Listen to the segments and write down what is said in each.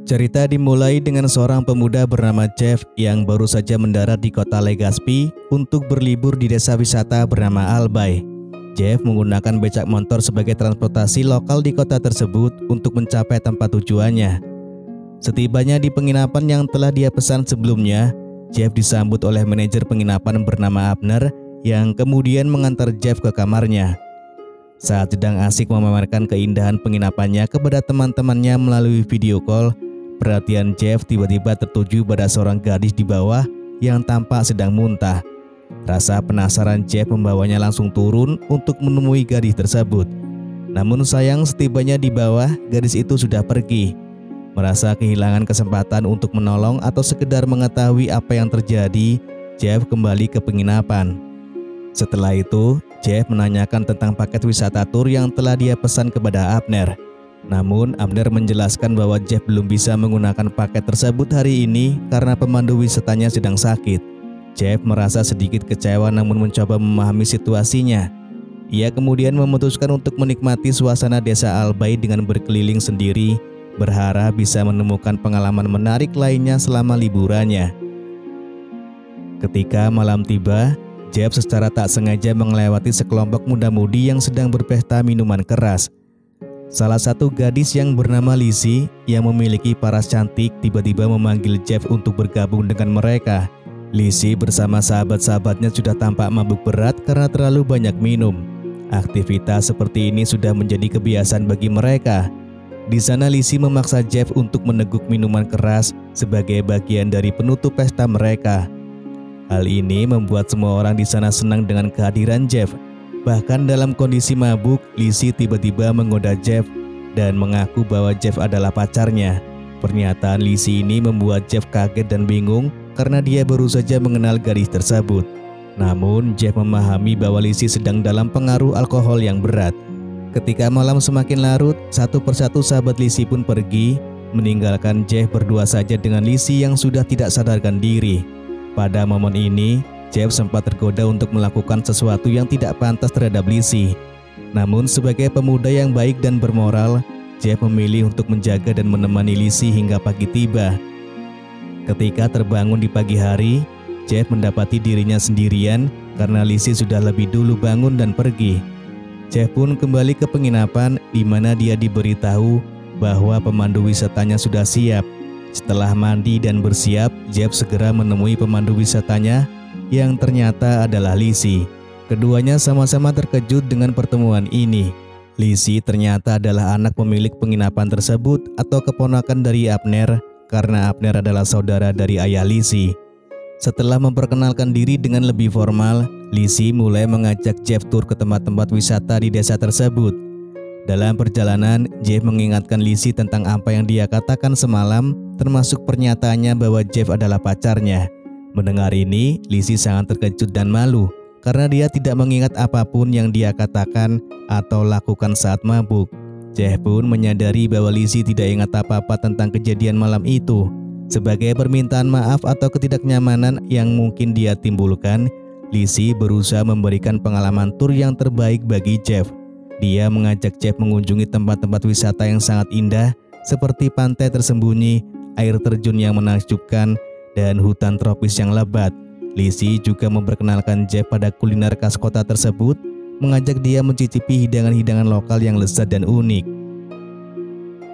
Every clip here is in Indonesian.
Cerita dimulai dengan seorang pemuda bernama Jeff yang baru saja mendarat di kota Legazpi untuk berlibur di desa wisata bernama Albay. Jeff menggunakan becak motor sebagai transportasi lokal di kota tersebut untuk mencapai tempat tujuannya. Setibanya di penginapan yang telah dia pesan sebelumnya, Jeff disambut oleh manajer penginapan bernama Abner yang kemudian mengantar Jeff ke kamarnya. Saat sedang asik memamerkan keindahan penginapannya kepada teman-temannya melalui video call, perhatian Jeff tiba-tiba tertuju pada seorang gadis di bawah yang tampak sedang muntah. Rasa penasaran Jeff membawanya langsung turun untuk menemui gadis tersebut. Namun sayang, setibanya di bawah, gadis itu sudah pergi. Merasa kehilangan kesempatan untuk menolong atau sekedar mengetahui apa yang terjadi, Jeff kembali ke penginapan. Setelah itu, Jeff menanyakan tentang paket wisata tur yang telah dia pesan kepada Abner. Namun, Abner menjelaskan bahwa Jeff belum bisa menggunakan paket tersebut hari ini karena pemandu wisatanya sedang sakit. Jeff merasa sedikit kecewa namun mencoba memahami situasinya. Ia kemudian memutuskan untuk menikmati suasana desa Albay dengan berkeliling sendiri, berharap bisa menemukan pengalaman menarik lainnya selama liburannya. Ketika malam tiba, Jeff secara tak sengaja melewati sekelompok muda-mudi yang sedang berpesta minuman keras. Salah satu gadis yang bernama Lizzie yang memiliki paras cantik tiba-tiba memanggil Jeff untuk bergabung dengan mereka. Lizzie bersama sahabat-sahabatnya sudah tampak mabuk berat karena terlalu banyak minum. Aktivitas seperti ini sudah menjadi kebiasaan bagi mereka. Di sana Lizzie memaksa Jeff untuk meneguk minuman keras sebagai bagian dari penutup pesta mereka. Hal ini membuat semua orang di sana senang dengan kehadiran Jeff. Bahkan dalam kondisi mabuk, Lizzie tiba-tiba menggoda Jeff dan mengaku bahwa Jeff adalah pacarnya. Pernyataan Lizzie ini membuat Jeff kaget dan bingung karena dia baru saja mengenal gadis tersebut. Namun Jeff memahami bahwa Lizzie sedang dalam pengaruh alkohol yang berat. Ketika malam semakin larut, satu persatu sahabat Lizzie pun pergi, meninggalkan Jeff berdua saja dengan Lizzie yang sudah tidak sadarkan diri. Pada momen ini, Jeff sempat tergoda untuk melakukan sesuatu yang tidak pantas terhadap Lizzie. Namun sebagai pemuda yang baik dan bermoral, Jeff memilih untuk menjaga dan menemani Lizzie hingga pagi tiba. Ketika terbangun di pagi hari, Jeff mendapati dirinya sendirian karena Lizzie sudah lebih dulu bangun dan pergi. Jeff pun kembali ke penginapan di mana dia diberitahu bahwa pemandu wisatanya sudah siap. Setelah mandi dan bersiap, Jeff segera menemui pemandu wisatanya yang ternyata adalah Lizzie. Keduanya sama-sama terkejut dengan pertemuan ini. Lizzie ternyata adalah anak pemilik penginapan tersebut atau keponakan dari Abner karena Abner adalah saudara dari ayah Lizzie. Setelah memperkenalkan diri dengan lebih formal, Lizzie mulai mengajak Jeff tur ke tempat-tempat wisata di desa tersebut. Dalam perjalanan, Jeff mengingatkan Lizzie tentang apa yang dia katakan semalam, termasuk pernyataannya bahwa Jeff adalah pacarnya. Mendengar ini, Lizzie sangat terkejut dan malu karena dia tidak mengingat apapun yang dia katakan atau lakukan saat mabuk. Jeff pun menyadari bahwa Lizzie tidak ingat apa-apa tentang kejadian malam itu. Sebagai permintaan maaf atau ketidaknyamanan yang mungkin dia timbulkan, Lizzie berusaha memberikan pengalaman tur yang terbaik bagi Jeff. Dia mengajak Jeff mengunjungi tempat-tempat wisata yang sangat indah seperti pantai tersembunyi, air terjun yang menakjubkan, dan hutan tropis yang lebat. Lizzie juga memperkenalkan Jeff pada kuliner khas kota tersebut, mengajak dia mencicipi hidangan-hidangan lokal yang lezat dan unik.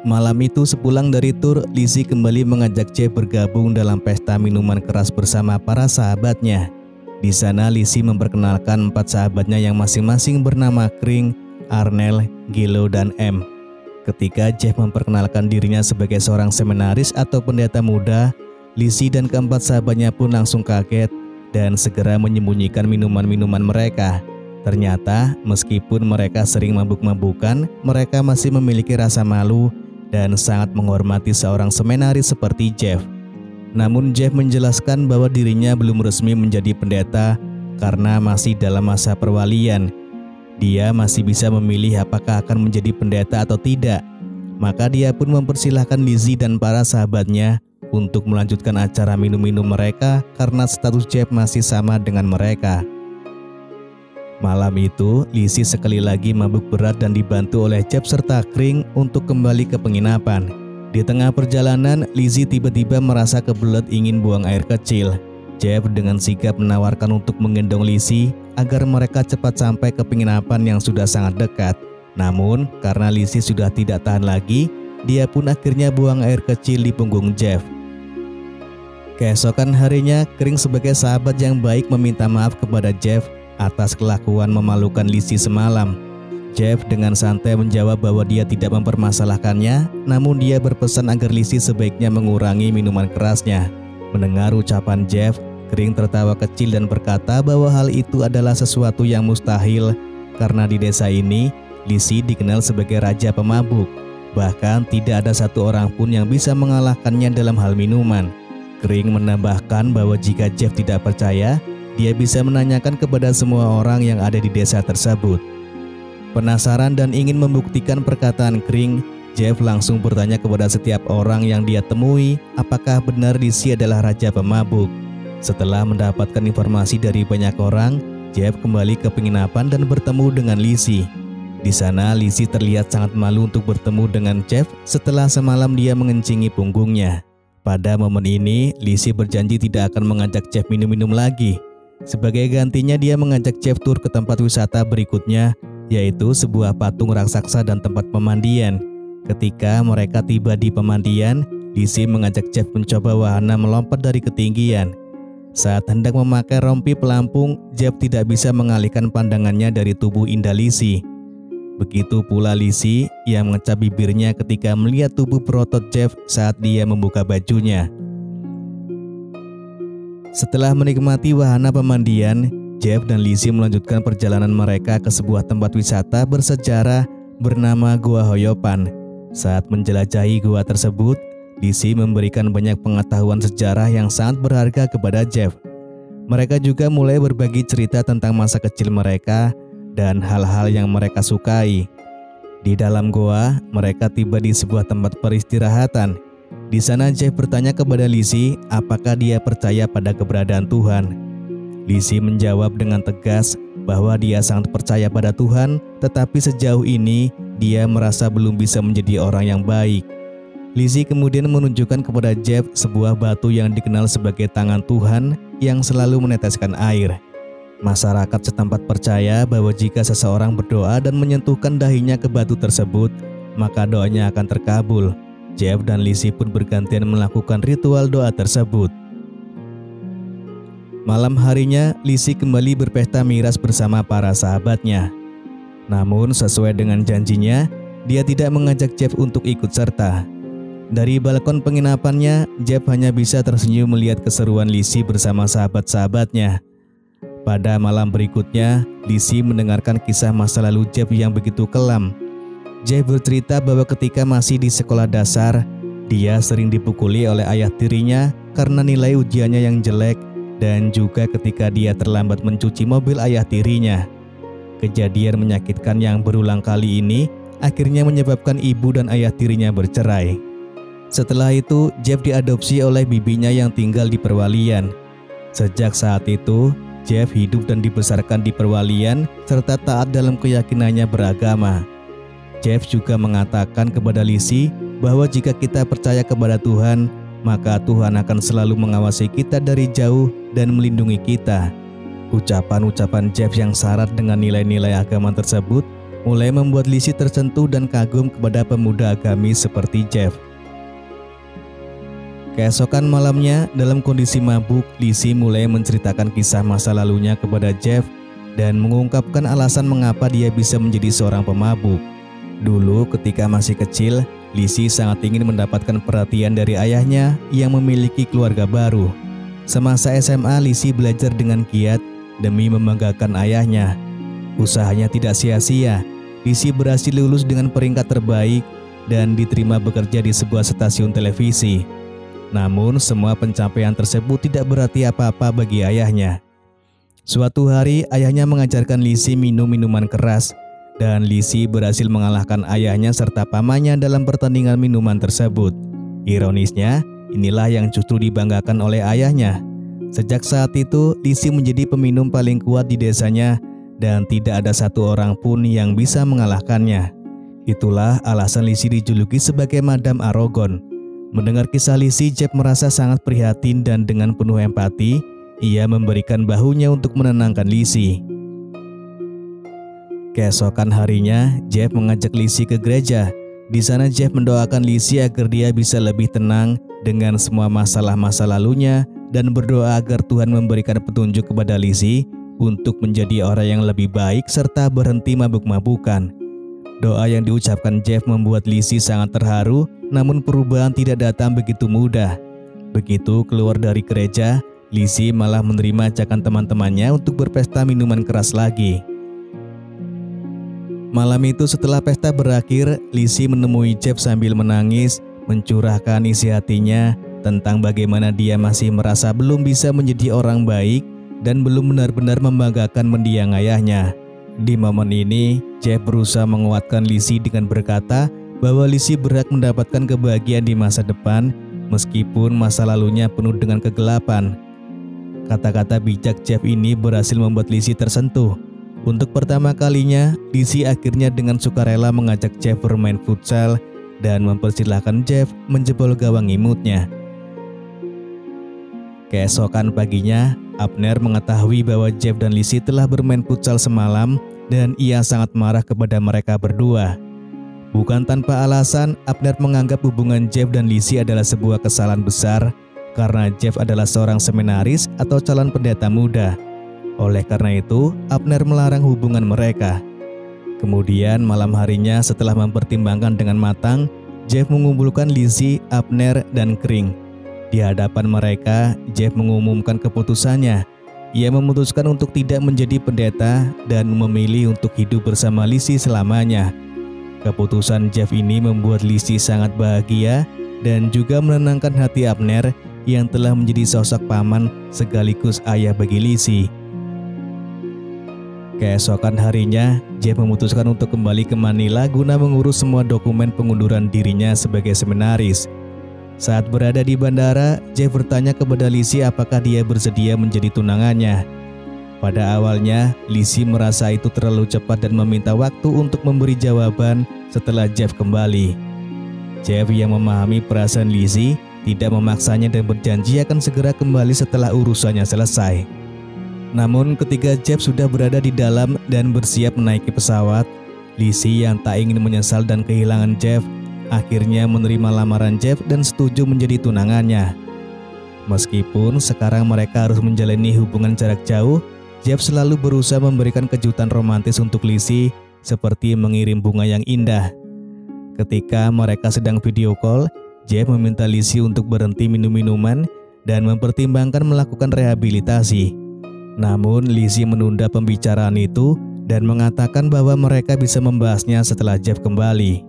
Malam itu sepulang dari tur, Lizzie kembali mengajak Jeff bergabung dalam pesta minuman keras bersama para sahabatnya. Di sana Lizzie memperkenalkan 4 sahabatnya yang masing-masing bernama Kring, Arnel, Gilo, dan M. Ketika Jeff memperkenalkan dirinya sebagai seorang seminaris atau pendeta muda, Lizzie dan keempat sahabatnya pun langsung kaget dan segera menyembunyikan minuman-minuman mereka. Ternyata meskipun mereka sering mabuk-mabukan, mereka masih memiliki rasa malu dan sangat menghormati seorang seminaris seperti Jeff. Namun Jeff menjelaskan bahwa dirinya belum resmi menjadi pendeta karena masih dalam masa perwalian. Dia masih bisa memilih apakah akan menjadi pendeta atau tidak. Maka dia pun mempersilahkan Lizzie dan para sahabatnya untuk melanjutkan acara minum-minum mereka karena status Jeff masih sama dengan mereka. Malam itu, Lizzie sekali lagi mabuk berat dan dibantu oleh Jeff serta Kring untuk kembali ke penginapan. Di tengah perjalanan, Lizzie tiba-tiba merasa kebelet ingin buang air kecil. Jeff dengan sigap menawarkan untuk menggendong Lizzie agar mereka cepat sampai ke penginapan yang sudah sangat dekat. Namun, karena Lizzie sudah tidak tahan lagi, dia pun akhirnya buang air kecil di punggung Jeff. Keesokan harinya, Kring sebagai sahabat yang baik meminta maaf kepada Jeff atas kelakuan memalukan Lizzie semalam. Jeff dengan santai menjawab bahwa dia tidak mempermasalahkannya, namun dia berpesan agar Lizzie sebaiknya mengurangi minuman kerasnya. Mendengar ucapan Jeff, Kring tertawa kecil dan berkata bahwa hal itu adalah sesuatu yang mustahil karena di desa ini, Lizzie dikenal sebagai raja pemabuk. Bahkan tidak ada satu orang pun yang bisa mengalahkannya dalam hal minuman. Kring menambahkan bahwa jika Jeff tidak percaya, dia bisa menanyakan kepada semua orang yang ada di desa tersebut. Penasaran dan ingin membuktikan perkataan Kring, Jeff langsung bertanya kepada setiap orang yang dia temui apakah benar Lizzie adalah raja pemabuk. Setelah mendapatkan informasi dari banyak orang, Jeff kembali ke penginapan dan bertemu dengan Lizzie. Di sana Lizzie terlihat sangat malu untuk bertemu dengan Jeff setelah semalam dia mengencingi punggungnya. Pada momen ini, Lizzie berjanji tidak akan mengajak Jeff minum-minum lagi. Sebagai gantinya dia mengajak Jeff tur ke tempat wisata berikutnya, yaitu sebuah patung raksasa dan tempat pemandian. Ketika mereka tiba di pemandian, Lizzie mengajak Jeff mencoba wahana melompat dari ketinggian. Saat hendak memakai rompi pelampung, Jeff tidak bisa mengalihkan pandangannya dari tubuh indah Lizzie. Begitu pula Lizzie yang mengecap bibirnya ketika melihat tubuh berotot Jeff saat dia membuka bajunya. Setelah menikmati wahana pemandian, Jeff dan Lizzie melanjutkan perjalanan mereka ke sebuah tempat wisata bersejarah bernama Gua Hoyopan. Saat menjelajahi gua tersebut, Lizzie memberikan banyak pengetahuan sejarah yang sangat berharga kepada Jeff. Mereka juga mulai berbagi cerita tentang masa kecil mereka dan hal-hal yang mereka sukai. Di dalam goa, mereka tiba di sebuah tempat peristirahatan. Di sana Jeff bertanya kepada Lizzie apakah dia percaya pada keberadaan Tuhan. Lizzie menjawab dengan tegas bahwa dia sangat percaya pada Tuhan, tetapi sejauh ini dia merasa belum bisa menjadi orang yang baik. Lizzie kemudian menunjukkan kepada Jeff sebuah batu yang dikenal sebagai tangan Tuhan yang selalu meneteskan air. Masyarakat setempat percaya bahwa jika seseorang berdoa dan menyentuhkan dahinya ke batu tersebut, maka doanya akan terkabul. Jeff dan Lizzie pun bergantian melakukan ritual doa tersebut. Malam harinya, Lizzie kembali berpesta miras bersama para sahabatnya. Namun sesuai dengan janjinya, dia tidak mengajak Jeff untuk ikut serta. Dari balkon penginapannya, Jeff hanya bisa tersenyum melihat keseruan Lizzie bersama sahabat-sahabatnya. Pada malam berikutnya, Lizzie mendengarkan kisah masa lalu Jeff yang begitu kelam. Jeff bercerita bahwa ketika masih di sekolah dasar, dia sering dipukuli oleh ayah tirinya karena nilai ujiannya yang jelek, dan juga ketika dia terlambat mencuci mobil ayah tirinya. Kejadian menyakitkan yang berulang kali ini akhirnya menyebabkan ibu dan ayah tirinya bercerai. Setelah itu, Jeff diadopsi oleh bibinya yang tinggal di perwalian. Sejak saat itu, Jeff hidup dan dibesarkan di perwalian serta taat dalam keyakinannya beragama. Jeff juga mengatakan kepada Lizzie bahwa jika kita percaya kepada Tuhan, maka Tuhan akan selalu mengawasi kita dari jauh dan melindungi kita. Ucapan-ucapan Jeff yang syarat dengan nilai-nilai agama tersebut mulai membuat Lizzie tersentuh dan kagum kepada pemuda agamis seperti Jeff. Keesokan malamnya, dalam kondisi mabuk, Lizzie mulai menceritakan kisah masa lalunya kepada Jeff dan mengungkapkan alasan mengapa dia bisa menjadi seorang pemabuk. Dulu ketika masih kecil, Lizzie sangat ingin mendapatkan perhatian dari ayahnya yang memiliki keluarga baru. Semasa SMA, Lizzie belajar dengan giat demi membanggakan ayahnya. Usahanya tidak sia-sia. Lizzie berhasil lulus dengan peringkat terbaik dan diterima bekerja di sebuah stasiun televisi. Namun, semua pencapaian tersebut tidak berarti apa-apa bagi ayahnya. Suatu hari, ayahnya mengajarkan Lizzie minum minuman keras, dan Lizzie berhasil mengalahkan ayahnya serta pamannya dalam pertandingan minuman tersebut. Ironisnya, inilah yang justru dibanggakan oleh ayahnya. Sejak saat itu, Lizzie menjadi peminum paling kuat di desanya dan tidak ada satu orang pun yang bisa mengalahkannya. Itulah alasan Lizzie dijuluki sebagai Madam Aragon. Mendengar kisah Lizzie, Jeff merasa sangat prihatin dan dengan penuh empati, ia memberikan bahunya untuk menenangkan Lizzie. Keesokan harinya, Jeff mengajak Lizzie ke gereja. Di sana Jeff mendoakan Lizzie agar dia bisa lebih tenang dengan semua masalah masa lalunya dan berdoa agar Tuhan memberikan petunjuk kepada Lizzie untuk menjadi orang yang lebih baik serta berhenti mabuk-mabukan. Doa yang diucapkan Jeff membuat Lizzie sangat terharu, namun perubahan tidak datang begitu mudah. Begitu keluar dari gereja, Lizzie malah menerima ajakan teman-temannya untuk berpesta minuman keras lagi. Malam itu setelah pesta berakhir, Lizzie menemui Jeff sambil menangis, mencurahkan isi hatinya tentang bagaimana dia masih merasa belum bisa menjadi orang baik dan belum benar-benar membanggakan mendiang ayahnya. Di momen ini, Jeff berusaha menguatkan Lizzie dengan berkata bahwa Lizzie berhak mendapatkan kebahagiaan di masa depan meskipun masa lalunya penuh dengan kegelapan. Kata-kata bijak Jeff ini berhasil membuat Lizzie tersentuh. Untuk pertama kalinya, Lizzie akhirnya dengan sukarela mengajak Jeff bermain futsal dan mempersilahkan Jeff menjebol gawang imutnya. Keesokan paginya, Abner mengetahui bahwa Jeff dan Lizzie telah bermain futsal semalam dan ia sangat marah kepada mereka berdua. Bukan tanpa alasan, Abner menganggap hubungan Jeff dan Lizzie adalah sebuah kesalahan besar karena Jeff adalah seorang seminaris atau calon pendeta muda. Oleh karena itu, Abner melarang hubungan mereka. Kemudian malam harinya setelah mempertimbangkan dengan matang, Jeff mengumpulkan Lizzie, Abner, dan Kring. Di hadapan mereka, Jeff mengumumkan keputusannya. Ia memutuskan untuk tidak menjadi pendeta dan memilih untuk hidup bersama Lizzie selamanya. Keputusan Jeff ini membuat Lizzie sangat bahagia dan juga menenangkan hati Abner yang telah menjadi sosok paman sekaligus ayah bagi Lizzie. Keesokan harinya, Jeff memutuskan untuk kembali ke Manila guna mengurus semua dokumen pengunduran dirinya sebagai seminaris. Saat berada di bandara, Jeff bertanya kepada Lizzie apakah dia bersedia menjadi tunangannya. Pada awalnya, Lizzie merasa itu terlalu cepat dan meminta waktu untuk memberi jawaban setelah Jeff kembali. Jeff yang memahami perasaan Lizzie tidak memaksanya dan berjanji akan segera kembali setelah urusannya selesai. Namun ketika Jeff sudah berada di dalam dan bersiap menaiki pesawat, Lizzie yang tak ingin menyesal dan kehilangan Jeff akhirnya menerima lamaran Jeff dan setuju menjadi tunangannya. Meskipun sekarang mereka harus menjalani hubungan jarak jauh, Jeff selalu berusaha memberikan kejutan romantis untuk Lizzie seperti mengirim bunga yang indah. Ketika mereka sedang video call, Jeff meminta Lizzie untuk berhenti minum minuman dan mempertimbangkan melakukan rehabilitasi. Namun Lizzie menunda pembicaraan itu dan mengatakan bahwa mereka bisa membahasnya setelah Jeff kembali.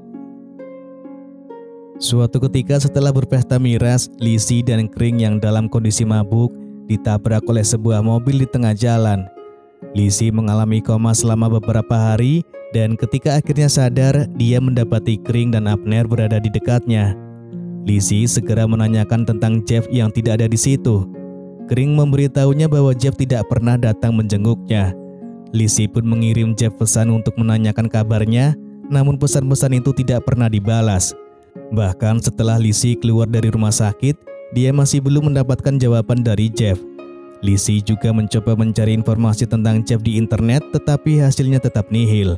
Suatu ketika setelah berpesta miras, Lizzie dan Kring yang dalam kondisi mabuk ditabrak oleh sebuah mobil di tengah jalan. Lizzie mengalami koma selama beberapa hari dan ketika akhirnya sadar, dia mendapati Kring dan Abner berada di dekatnya. Lizzie segera menanyakan tentang Jeff yang tidak ada di situ. Kring memberitahunya bahwa Jeff tidak pernah datang menjenguknya. Lizzie pun mengirim Jeff pesan untuk menanyakan kabarnya, namun pesan-pesan itu tidak pernah dibalas. Bahkan setelah Lizzie keluar dari rumah sakit, dia masih belum mendapatkan jawaban dari Jeff. Lizzie juga mencoba mencari informasi tentang Jeff di internet, tetapi hasilnya tetap nihil.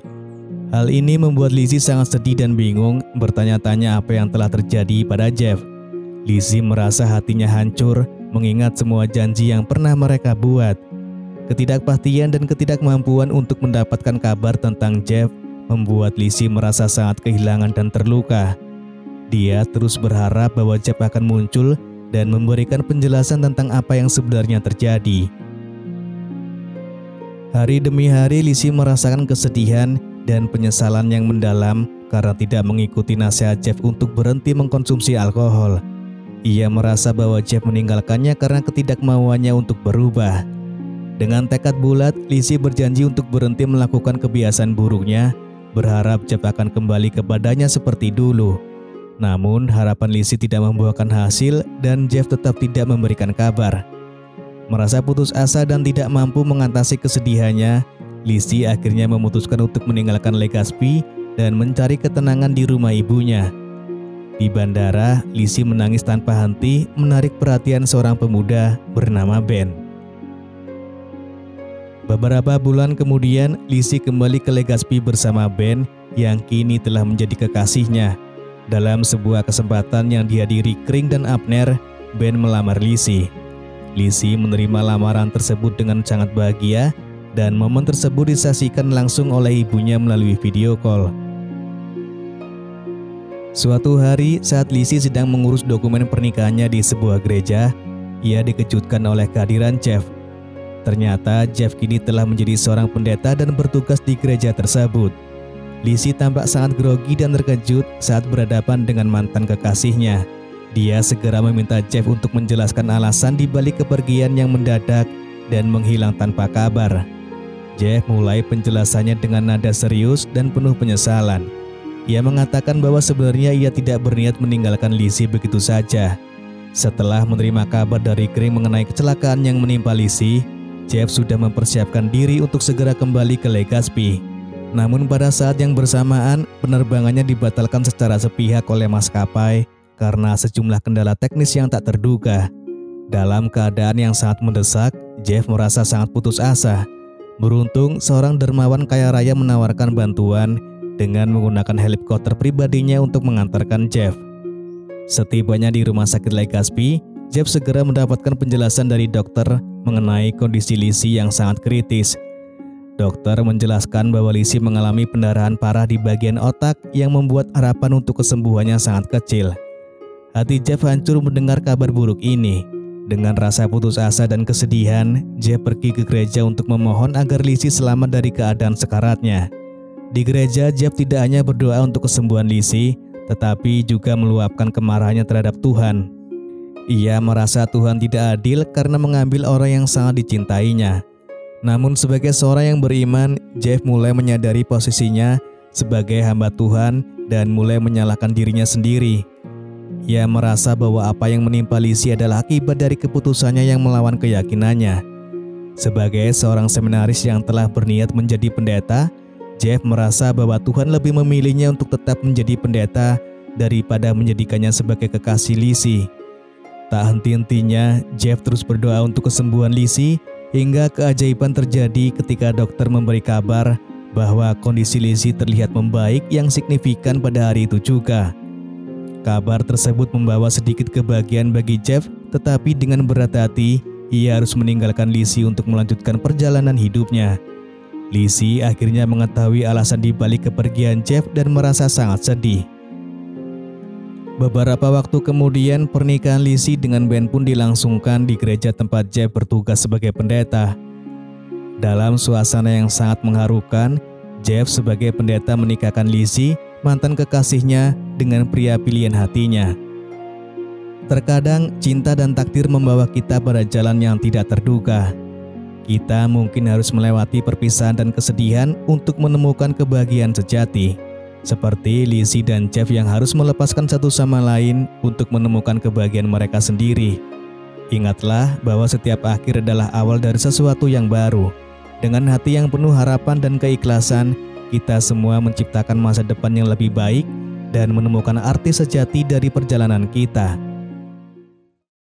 Hal ini membuat Lizzie sangat sedih dan bingung, bertanya-tanya apa yang telah terjadi pada Jeff. Lizzie merasa hatinya hancur, mengingat semua janji yang pernah mereka buat. Ketidakpastian dan ketidakmampuan untuk mendapatkan kabar tentang Jeff membuat Lizzie merasa sangat kehilangan dan terluka. Dia terus berharap bahwa Jeff akan muncul dan memberikan penjelasan tentang apa yang sebenarnya terjadi. Hari demi hari Lizzie merasakan kesedihan dan penyesalan yang mendalam karena tidak mengikuti nasihat Jeff untuk berhenti mengkonsumsi alkohol. Ia merasa bahwa Jeff meninggalkannya karena ketidakmauannya untuk berubah. Dengan tekad bulat, Lizzie berjanji untuk berhenti melakukan kebiasaan buruknya, berharap Jeff akan kembali kepadanya seperti dulu. Namun harapan Lizzie tidak membuahkan hasil dan Jeff tetap tidak memberikan kabar. Merasa putus asa dan tidak mampu mengatasi kesedihannya, Lizzie akhirnya memutuskan untuk meninggalkan Legazpi dan mencari ketenangan di rumah ibunya. Di bandara, Lizzie menangis tanpa henti menarik perhatian seorang pemuda bernama Ben. Beberapa bulan kemudian, Lizzie kembali ke Legazpi bersama Ben yang kini telah menjadi kekasihnya. Dalam sebuah kesempatan yang dihadiri Kring dan Abner, Ben melamar Lizzie. Lizzie menerima lamaran tersebut dengan sangat bahagia dan momen tersebut disaksikan langsung oleh ibunya melalui video call. Suatu hari saat Lizzie sedang mengurus dokumen pernikahannya di sebuah gereja, ia dikejutkan oleh kehadiran Jeff. Ternyata Jeff kini telah menjadi seorang pendeta dan bertugas di gereja tersebut. Lizzie tampak sangat grogi dan terkejut saat berhadapan dengan mantan kekasihnya. Dia segera meminta Jeff untuk menjelaskan alasan di balik kepergian yang mendadak dan menghilang tanpa kabar. Jeff mulai penjelasannya dengan nada serius dan penuh penyesalan. Ia mengatakan bahwa sebenarnya ia tidak berniat meninggalkan Lizzie begitu saja. Setelah menerima kabar dari Kring mengenai kecelakaan yang menimpa Lizzie, Jeff sudah mempersiapkan diri untuk segera kembali ke Legazpi. Namun pada saat yang bersamaan, penerbangannya dibatalkan secara sepihak oleh maskapai karena sejumlah kendala teknis yang tak terduga. Dalam keadaan yang sangat mendesak, Jeff merasa sangat putus asa. Beruntung, seorang dermawan kaya raya menawarkan bantuan dengan menggunakan helikopter pribadinya untuk mengantarkan Jeff. Setibanya di rumah sakit Legazpi, Jeff segera mendapatkan penjelasan dari dokter mengenai kondisi Lizzie yang sangat kritis. Dokter menjelaskan bahwa Lizzie mengalami pendarahan parah di bagian otak yang membuat harapan untuk kesembuhannya sangat kecil. Hati Jeff hancur mendengar kabar buruk ini. Dengan rasa putus asa dan kesedihan, Jeff pergi ke gereja untuk memohon agar Lizzie selamat dari keadaan sekaratnya. Di gereja, Jeff tidak hanya berdoa untuk kesembuhan Lizzie, tetapi juga meluapkan kemarahannya terhadap Tuhan. Ia merasa Tuhan tidak adil karena mengambil orang yang sangat dicintainya. Namun sebagai seorang yang beriman, Jeff mulai menyadari posisinya sebagai hamba Tuhan dan mulai menyalahkan dirinya sendiri. Ia merasa bahwa apa yang menimpa Lizzie adalah akibat dari keputusannya yang melawan keyakinannya. Sebagai seorang seminaris yang telah berniat menjadi pendeta, Jeff merasa bahwa Tuhan lebih memilihnya untuk tetap menjadi pendeta daripada menjadikannya sebagai kekasih Lizzie. Tak henti-hentinya, Jeff terus berdoa untuk kesembuhan Lizzie hingga keajaiban terjadi ketika dokter memberi kabar bahwa kondisi Lizzie terlihat membaik yang signifikan pada hari itu juga. Kabar tersebut membawa sedikit kebahagiaan bagi Jeff, tetapi dengan berat hati, ia harus meninggalkan Lizzie untuk melanjutkan perjalanan hidupnya. Lizzie akhirnya mengetahui alasan di balik kepergian Jeff dan merasa sangat sedih. Beberapa waktu kemudian, pernikahan Lizzie dengan Ben pun dilangsungkan di gereja tempat Jeff bertugas sebagai pendeta. Dalam suasana yang sangat mengharukan, Jeff sebagai pendeta menikahkan Lizzie, mantan kekasihnya, dengan pria pilihan hatinya. Terkadang, cinta dan takdir membawa kita pada jalan yang tidak terduga. Kita mungkin harus melewati perpisahan dan kesedihan untuk menemukan kebahagiaan sejati. Seperti Lizzie dan Jeff yang harus melepaskan satu sama lain untuk menemukan kebahagiaan mereka sendiri. Ingatlah bahwa setiap akhir adalah awal dari sesuatu yang baru. Dengan hati yang penuh harapan dan keikhlasan, kita semua menciptakan masa depan yang lebih baik dan menemukan arti sejati dari perjalanan kita.